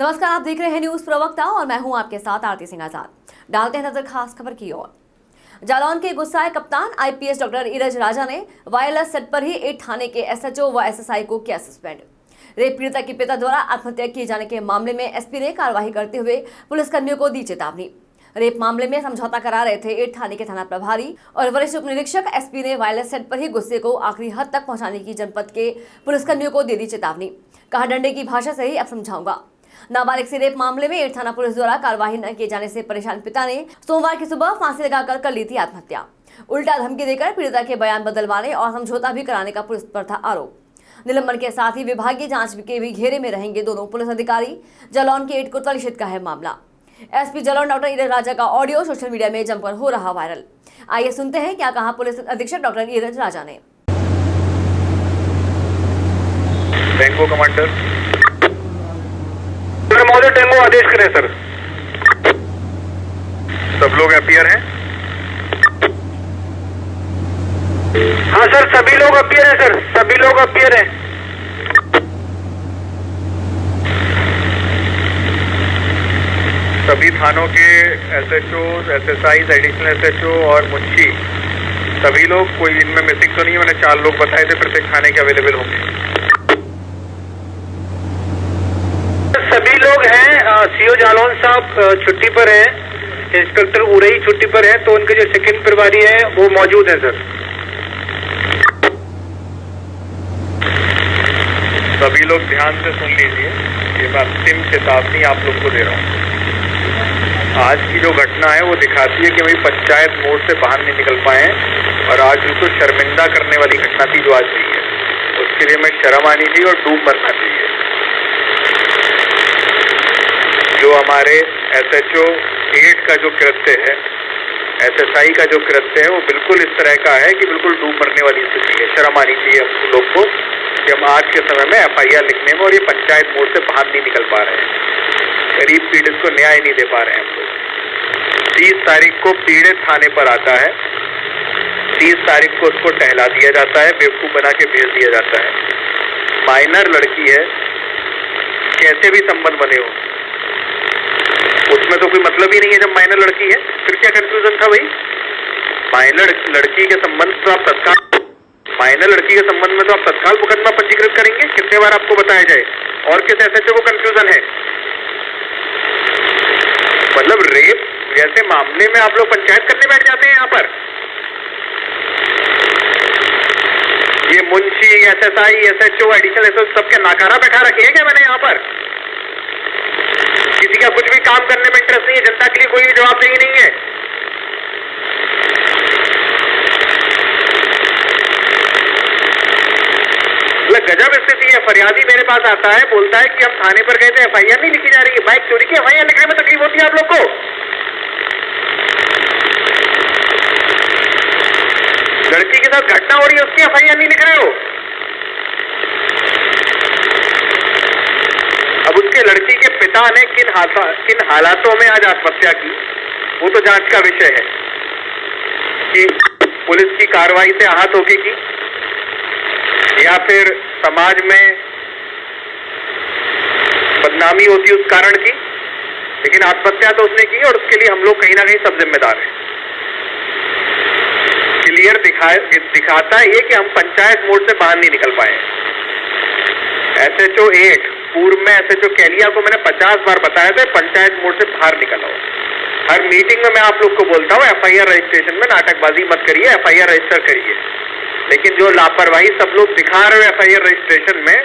नमस्कार, आप देख रहे हैं न्यूज प्रवक्ता और मैं हूं आपके साथ आरती सिंह आजाद। डालते हैं नजर खास खबर की ओर। जालौन के गुस्साए कप्तान आईपीएस डॉक्टर ईरज राजा ने वायरलेस सेट पर ही 8 थाने के एसएचओ व एसएसआई को किया सस्पेंड। रेप पीड़िता के पिता द्वारा आत्महत्या किए जाने के मामले में एसपी ने कार्रवाई करते हुए पुलिसकर्मियों को दी चेतावनी। रेप मामले में समझौता करा रहे थे 8 थाने के थाना प्रभारी और वरिष्ठ उप निरीक्षक। एसपी ने वायरलेस सेट पर ही गुस्से को आखिरी हद तक पहुंचाने की जनपद के पुलिसकर्मियों को दे दी चेतावनी। कहा, डंडे की भाषा से ही अब समझाऊंगा। नाबालिग से रेप मामले में 8 थाना पुलिस द्वारा कार्रवाई न किए जाने से परेशान पिता ने सोमवार की सुबह फांसी लगाकर कर ली थी आत्महत्या। उल्टा धमकी देकर पीड़िता के बयान बदलवाने और समझौता भी कराने का पुलिस पर था आरोप। निलंबन के साथ ही विभागीय जांच के भी घेरे में रहेंगे दोनों पुलिस अधिकारी। जालौन के 8 कोतवाली क्षेत्र का है मामला। एसपी जालौन डॉक्टर ईरज राजा का ऑडियो सोशल मीडिया में जमकर हो रहा वायरल। आइए सुनते हैं क्या कहा पुलिस अधीक्षक डॉक्टर ईरज राजा ने। टेंगो कमांडर महोदय, टेंगो आदेश करें सर। सब लोग अपीयर हैं? हाँ सर, सभी लोग अपीयर हैं सर, सभी लोग अपीयर हैं। सभी थानों के एसएचओ, एसएसआई, एडिशनल एसएचओ और मुंशी सभी लोग, कोई इनमें मिसिंग तो नहीं है। मैंने 4 लोग बताए थे, प्रत्येक थाने के अवेलेबल होंगे। सभी लोग हैं। सीओ जालौन साहब छुट्टी पर हैं, इंस्पेक्टर उरई छुट्टी पर है, तो उनके जो सेकंड प्रभारी है वो मौजूद है सर। सभी लोग ध्यान से सुन लीजिए, ये मैं अंतिम चेतावनी आप लोग को दे रहा हूँ। आज की जो घटना है वो दिखाती है कि भाई पंचायत मोड़ से बाहर नहीं निकल पाए हैं और आज बिल्कुल शर्मिंदा करने वाली घटना थी जो आज हुई है। उसके लिए मैं शर्म आनी चाहिए और डूब मरना चाहिए। जो हमारे एसएचओ 8 का जो कृत्य है, एसएसआई का जो कृत्य है, वो बिल्कुल इस तरह का है कि बिल्कुल डूब मरने वाली स्थिति है। शर्म आनी चाहिए हम लोग को कि हम आज के समय में एफआईआर लिखने में और ये पंचायत मोड़ से बाहर नहीं निकल पा रहे हैं। गरीब पीड़ित को न्याय नहीं दे पा रहे हैं हम लोग। 30 तारीख को पीड़ित थाने पर आता है, 30 तारीख को उसको टहला दिया जाता है, बेवकूफ बना के भेज दिया जाता है। माइनर लड़की है, कैसे भी संबंध बने हो उसमें तो कोई मतलब ही नहीं है जब माइनर लड़की है। फिर क्या कंफ्यूजन था भाई? माइनर लड़की के संबंध तो आप तत्काल, माइनर लड़की के संबंध में तो आप तत्काल मुकदमा पंजीकृत करेंगे। कितने बार आपको बताया जाए? और किस एसएचओ को कंफ्यूजन है? मतलब रेप जैसे मामले में आप लोग पंचायत करने बैठ जाते हैं यहाँ पर। ये Munshi, SSI, SHO, additional SHO सबके नाकारा बैठा रखे हैं क्या मैंने यहाँ पर? किसी का कुछ भी काम करने में इंटरेस्ट नहीं है, जनता के लिए कोई भी जवाबदेही नहीं है। मतलब गजब स्थिति है। फरियादी मेरे पास आता है, बोलता है कि हम थाने पर गए थे, एफआईआर नहीं लिखी जा रही है। बाइक चोरी की एफआईआर लिखने में तकलीफ होती है आप लोग को? लड़की के साथ घटना हो रही है, उसकी एफआईआर नहीं लिख रहे हो? अब उसके लड़की के पिता ने किन हालातों में आज आत्महत्या की, वो तो जांच का विषय है कि पुलिस की कार्रवाई से आहत होके की या फिर समाज में बदनामी होती उस कारण की। लेकिन आत्महत्या तो उसने की और उसके लिए हम लोग कहीं ना कहीं सब जिम्मेदार हैं। क्लियर दिखाता है ये कि हम पंचायत मोड़ से बाहर नहीं निकल पाए। एसएचओ 8 पूर्व में एसएचओ कैलिया को मैंने 50 बार बताया था पंचायत मोड़ से बाहर निकल आओ। हर मीटिंग में मैं आप लोग को बोलता हूँ एफआईआर रजिस्ट्रेशन में नाटकबाजी मत करिए, एफआईआर रजिस्टर करिए। लेकिन जो लापरवाही सब लोग दिखा रहे हो एफआईआर रजिस्ट्रेशन में,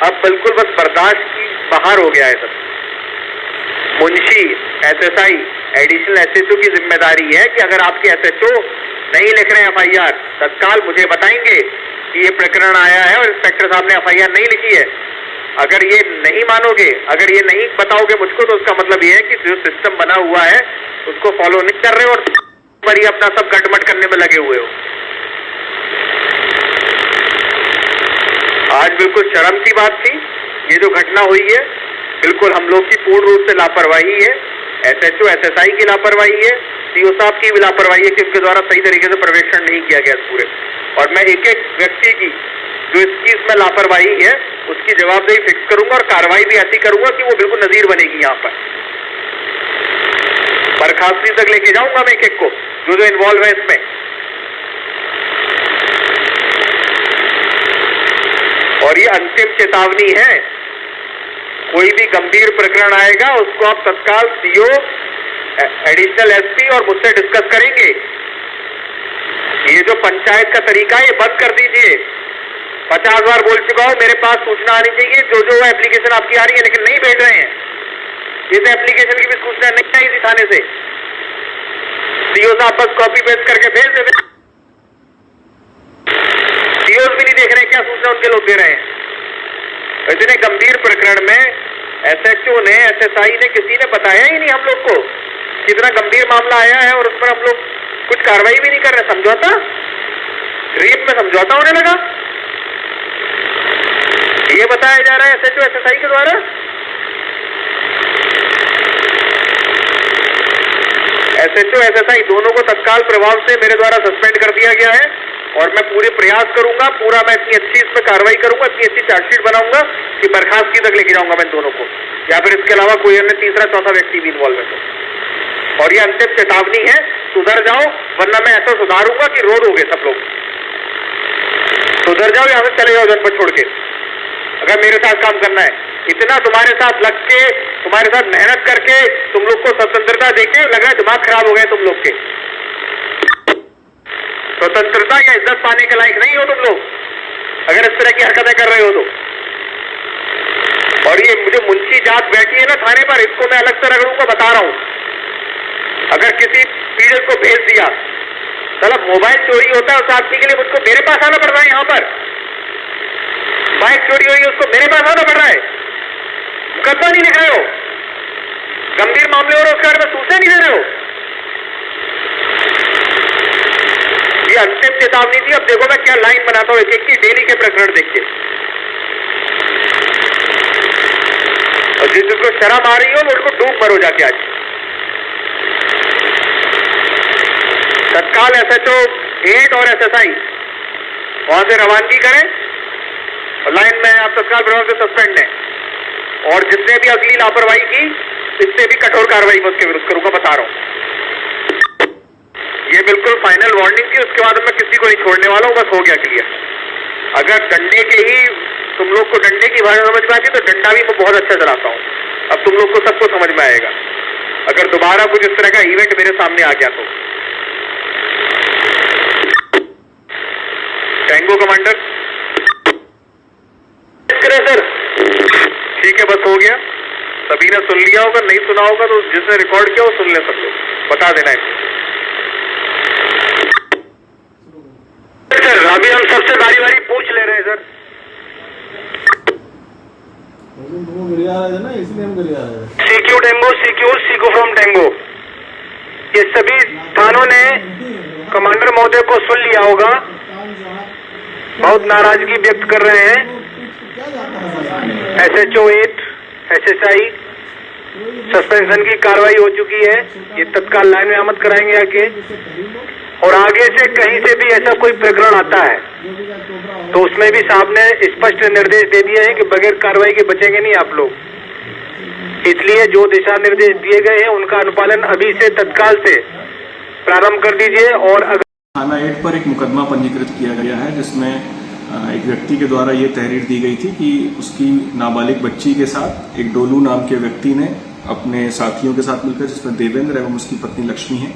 अब बिल्कुल बस बर्दाश्त की बाहर हो गया है सब। मुंशी, एसएसआई, एडिशनल एसएचओ की जिम्मेदारी है कि अगर आपके एसएचओ नहीं लिख रहे हैं एफआईआर, तत्काल मुझे बताएंगे कि ये प्रकरण आया है और इंस्पेक्टर साहब ने एफआईआर नहीं लिखी है। अगर ये नहीं मानोगे, अगर ये नहीं बताओगे मुझको, तो उसका मतलब ये है कि जो सिस्टम बना हुआ है उसको फॉलो नहीं कर रहे हो और ये अपना सब गटमट करने में लगे हुए हो। आज बिल्कुल शर्म की बात थी ये जो घटना हुई है। बिल्कुल हम लोग की पूर्ण रूप से लापरवाही है, एसएचओ एसएसआई की लापरवाही है, सीओ साहब की भी लापरवाही है कि उनके द्वारा सही तरीके से पर्यवेक्षण नहीं किया गया पूरे। और मैं एक एक व्यक्ति की जो इस चीज में लापरवाही है उसकी जवाबदेही फिक्स करूंगा और कार्रवाई भी ऐसी करूंगा कि वो बिल्कुल नजीर बनेगी। यहाँ पर बर्खास्ती तक लेके जाऊंगा मैं एक को जो इन्वॉल्व है इसमें। और ये अंतिम चेतावनी है, कोई भी गंभीर प्रकरण आएगा उसको आप तत्काल सीओ, एडिशनल एसपी और मुझसे डिस्कस करेंगे। ये जो पंचायत का तरीका है ये बंद कर दीजिए। 50 बार बोल चुका हूं, मेरे पास सूचना आनी चाहिए। जो एप्लीकेशन आपकी आ रही है लेकिन नहीं भेज रहे हैं, इस एप्लीकेशन की भी सूचना नहीं आई थी थाने से। सीओ साहब बस कॉपी पेस्ट करके भेज देते, सीओ भी नहीं देख रहे क्या सूचना उनके लोग दे रहे हैं। इतने गंभीर प्रकरण में एसएचओ ने, एसएसआई ने, किसी ने बताया ही नहीं हम लोग को कितना गंभीर मामला आया है और उस पर हम लोग कुछ कार्रवाई भी नहीं कर रहे। समझौता, रेप में समझौता होने लगा, ये बताया जा रहा है एसएचओ एसएसआई के द्वारा। एसएचओ एसएसआई दोनों को तत्काल प्रभाव से मेरे द्वारा सस्पेंड कर दिया गया है और मैं पूरे प्रयास करूंगा, पूरा मैं इतनी अच्छी इसमें कार्रवाई करूंगा, इतनी अच्छी चार्जशीट बनाऊंगा कि बर्खास्तगी तक लेके जाऊंगा मैं दोनों को, या फिर इसके अलावा कोई अन्य तीसरा चौथा व्यक्ति भी इन्वॉल्व है तो। और ये अंतिम चेतावनी है, सुधर जाओ वरना मैं ऐसा सुधारूंगा कि रो दोगे सब लोग। सुधर जाओ, यहां से चले जाओ जनपद छोड़ के, अगर मेरे साथ काम करना है। इतना तुम्हारे साथ लग के, तुम्हारे साथ मेहनत करके, तुम लोग को स्वतंत्रता देके लग रहा है दिमाग खराब हो गए तुम लोग के। स्वतंत्रता या इज्जत पाने के लायक नहीं हो तुम लोग अगर इस तरह की हरकतें कर रहे हो तो। और ये मुझे मुंशी जात बैठी है ना थाने पर, इसको मैं अलग से रगड़ूंगा, बता रहा हूं। अगर किसी पीड़ित को भेज दिया, चलो मोबाइल चोरी होता है उस आदमी के लिए मुझको मेरे पास आना पड़ रहा है, यहाँ पर बाइक चोरी हुई है उसको मेरे पास आना पड़ रहा है, मुकदमा नहीं लिख रहे हो, गंभीर मामले हो रहे उसके बारे में सूचना नहीं दे रहे हो। ये अंतिम चेतावनी थी। अब देखो मैं क्या लाइन बनाता हूं एक की, डेली के प्रकरण देखिए। और जिसको शर्म आ रही हो वो उनको डूब मरो जाके आज। तत्काल एसएचओ 8 और एसएसआई वहां से रवानगी करें और लाइन में आप तत्काल प्रभाव से सस्पेंड हैं। और जिसने भी अगली लापरवाही की इससे भी कठोर कार्रवाई मैं उसके विरुद्ध करूंगा, बता रहा हूं। ये बिल्कुल फाइनल वार्निंग थी, उसके बाद मैं किसी को नहीं छोड़ने वाला हूं, बस हो गया क्लियर। अगर डंडे के ही तुम लोग को डंडे की भाषा समझ में आती तो डंडा भी मैं बहुत अच्छा चलाता हूं। अब तुम लोग को सबको समझ में आएगा अगर दोबारा कुछ इस तरह का इवेंट मेरे सामने आ गया तो। टैंगो कमांडर सर, ठीक है बस हो गया। सभी ने सुन लिया होगा, नहीं सुना होगा तो जिसने रिकॉर्ड किया वो सुन ले सब लोग, बता देना है सर। अभी हम सबसे बारी बारी पूछ ले रहे हैं सर। सीक्यू डेंगो, सीक्यू फ्रॉम डेंगो, ये सभी थानों ने कमांडर महोदय को सुन लिया होगा, बहुत नाराजगी व्यक्त कर रहे हैं। एसएचओ 8, एसएसआई सस्पेंशन की कार्रवाई हो चुकी है, ये तत्काल लाइन में आमद कराएंगे आके। और आगे से कहीं से भी ऐसा कोई प्रकरण आता है तो उसमें भी साहब ने स्पष्ट निर्देश दे दिए हैं कि बगैर कार्रवाई के बचेंगे नहीं आप लोग। इसलिए जो दिशा निर्देश दिए गए हैं उनका अनुपालन अभी से तत्काल से प्रारंभ कर दीजिए। और अगर थाना 8 पर एक मुकदमा पंजीकृत किया गया है जिसमें एक व्यक्ति के द्वारा ये तहरीर दी गई थी कि उसकी नाबालिग बच्ची के साथ एक डोलू नाम के व्यक्ति ने अपने साथियों के साथ मिलकर, जिसमें देवेंद्र एवं उसकी पत्नी लक्ष्मी है,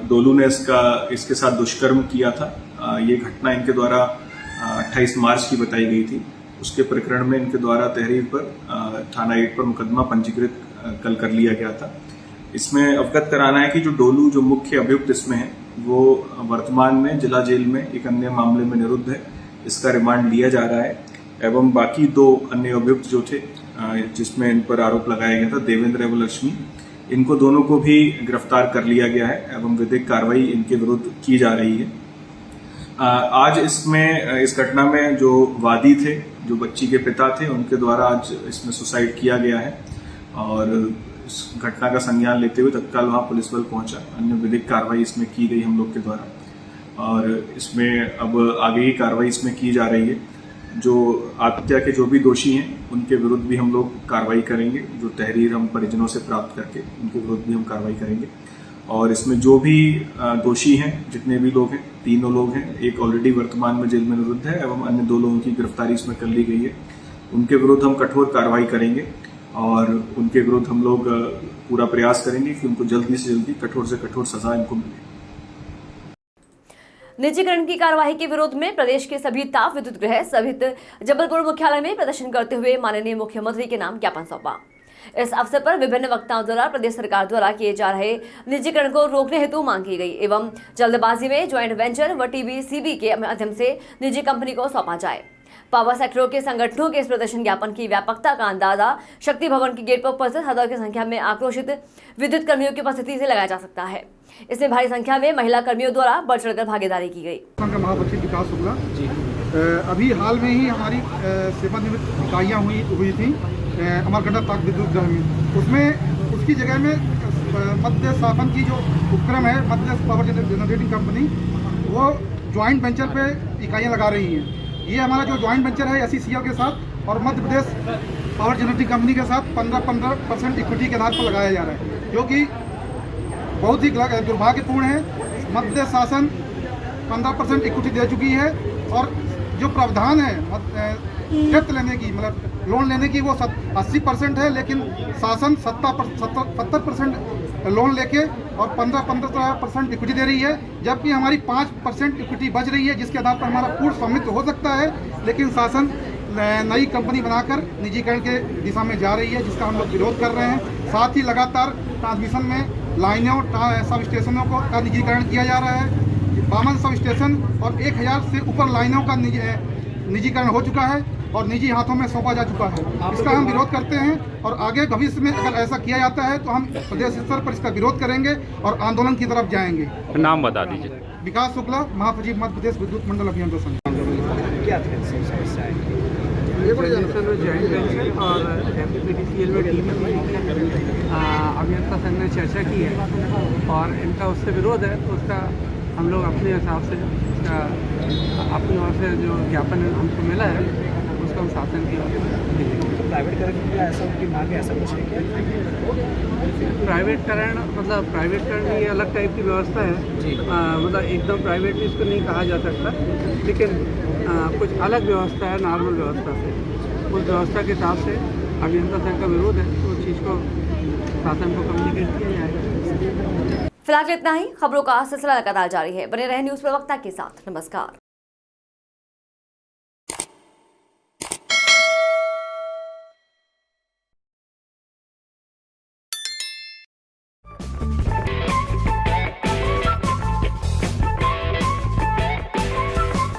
डोलू ने इसके साथ दुष्कर्म किया था। ये घटना इनके द्वारा 28 मार्च की बताई गई थी। उसके प्रकरण में इनके द्वारा तहरीर पर थाना 8 पर मुकदमा पंजीकृत कल कर लिया गया था। इसमें अवगत कराना है कि जो डोलू जो मुख्य अभियुक्त इसमें है वो वर्तमान में जिला जेल में एक अन्य मामले में निरुद्ध है, इसका रिमांड लिया जा रहा है। एवं बाकी 2 अन्य अभियुक्त जो थे जिसमें इन पर आरोप लगाया गया था, देवेंद्र एवं लक्ष्मी, इनको दोनों को भी गिरफ्तार कर लिया गया है एवं विधिक कार्रवाई इनके विरुद्ध की जा रही है। आज इस घटना में जो वादी थे, जो बच्ची के पिता थे, उनके द्वारा आज इसमें सुसाइड किया गया है और इस घटना का संज्ञान लेते हुए तत्काल वहां पुलिस बल पहुंचा। अन्य विधिक कार्रवाई इसमें की गई हम लोग के द्वारा और इसमें अब आगे ही कार्रवाई इसमें की जा रही है। जो आत्महत्या के जो भी दोषी हैं उनके विरुद्ध भी हम लोग कार्रवाई करेंगे। जो तहरीर हम परिजनों से प्राप्त करके उनके विरुद्ध भी हम कार्रवाई करेंगे। और इसमें जो भी दोषी हैं, जितने भी लोग हैं, 3 लोग हैं, एक ऑलरेडी वर्तमान में जेल में निरुद्ध है एवं अन्य 2 लोगों की गिरफ्तारी इसमें कर ली गई है। उनके विरुद्ध हम कठोर कार्रवाई करेंगे और उनके विरुद्ध हम लोग पूरा प्रयास करेंगे कि उनको जल्दी से जल्दी कठोर से कठोर सजा इनको मिले। निजीकरण की कार्रवाई के विरोध में प्रदेश के सभी ताप विद्युत गृह सहित जबलपुर मुख्यालय में प्रदर्शन करते हुए माननीय मुख्यमंत्री के नाम ज्ञापन सौंपा। इस अवसर पर विभिन्न वक्ताओं द्वारा प्रदेश सरकार द्वारा किए जा रहे निजीकरण को रोकने हेतु मांग की गई एवं जल्दबाजी में ज्वाइंट वेंचर व टीबीसीबी के माध्यम से निजी कंपनी को सौंपा जाए। पावर सेक्टरों के संगठनों के इस प्रदर्शन ज्ञापन की व्यापकता का अंदाजा शक्ति भवन के गेट पर उपस्थित हजारों की संख्या में आक्रोशित विद्युत कर्मियों की उपस्थिति से लगाया जा सकता है। इसमें भारी संख्या में महिला कर्मियों द्वारा बढ़ चढ़कर भागीदारी की गई। महासचिव विकास शुक्ला जी, अभी हाल में ही हमारी सेवानिवृत्त इकाइयाँ हुई थी अमरकंटक ताप विद्युत गृह में। उसमें उसकी जगह में मध्य शासन की जो उपक्रम है मध्य पावर जनरेटिंग कंपनी, वो ज्वाइंट वेंचर पे इकाइयाँ लगा रही हैं। ये हमारा जो ज्वाइंट वेंचर है SECL के साथ और Madhya Pradesh power generating company के साथ 15% इक्विटी के आधार पर लगाया जा रहा है, जो कि बहुत ही दुर्भाग्यपूर्ण है। मध्य शासन 15% इक्विटी दे चुकी है और जो प्रावधान है किस्त लेने की, मतलब लोन लेने की, वो 80% है, लेकिन शासन 70% लोन लेके और 15% इक्विटी दे रही है, जबकि हमारी 5% इक्विटी बच रही है, जिसके आधार पर हमारा पूर्ण स्वामित्व हो सकता है। लेकिन शासन नई कंपनी बनाकर निजीकरण के दिशा में जा रही है, जिसका हम लोग विरोध कर रहे हैं। साथ ही लगातार ट्रांसमिशन में लाइनों सब स्टेशनों का निजीकरण किया जा रहा है। 52 सब स्टेशन और 1000 से ऊपर लाइनों का निजीकरण हो चुका है और निजी हाथों में सौंपा जा चुका है। इसका हम विरोध करते हैं और आगे भविष्य में अगर ऐसा किया जाता है तो हम प्रदेश स्तर पर इसका विरोध करेंगे और आंदोलन की तरफ जाएंगे। नाम बता दीजिए। विकास शुक्ला, महासचिव मध्य प्रदेश विद्युत मंडल अभियंता संघ। ज्वाइंट वेंचर और MPPDCL में अभियंता संघ ने चर्चा की है और इनका उससे विरोध है, तो उसका हम लोग अपने हिसाब से उसका अपनी ओर से जो ज्ञापन हमको मिला है उसका हम शासन की ओर से प्राइवेटकरण ऐसा उनकी मांग है, ऐसा कुछ है। प्राइवेटकरण मतलब प्राइवेटकरण ये अलग टाइप की व्यवस्था है, मतलब एकदम प्राइवेट इसको नहीं कहा जा सकता, लेकिन कुछ अलग व्यवस्था है नॉर्मल व्यवस्था से। उस व्यवस्था के हिसाब से अभियंता संघ का विरोध है, तो उस चीज़ को शासन को कम्युनिकेट किया जाएगा। फिलहाल इतना ही। खबरों का सिलसिला लगातार जारी है। बने रहे न्यूज़ प्रवक्ता के साथ। नमस्कार।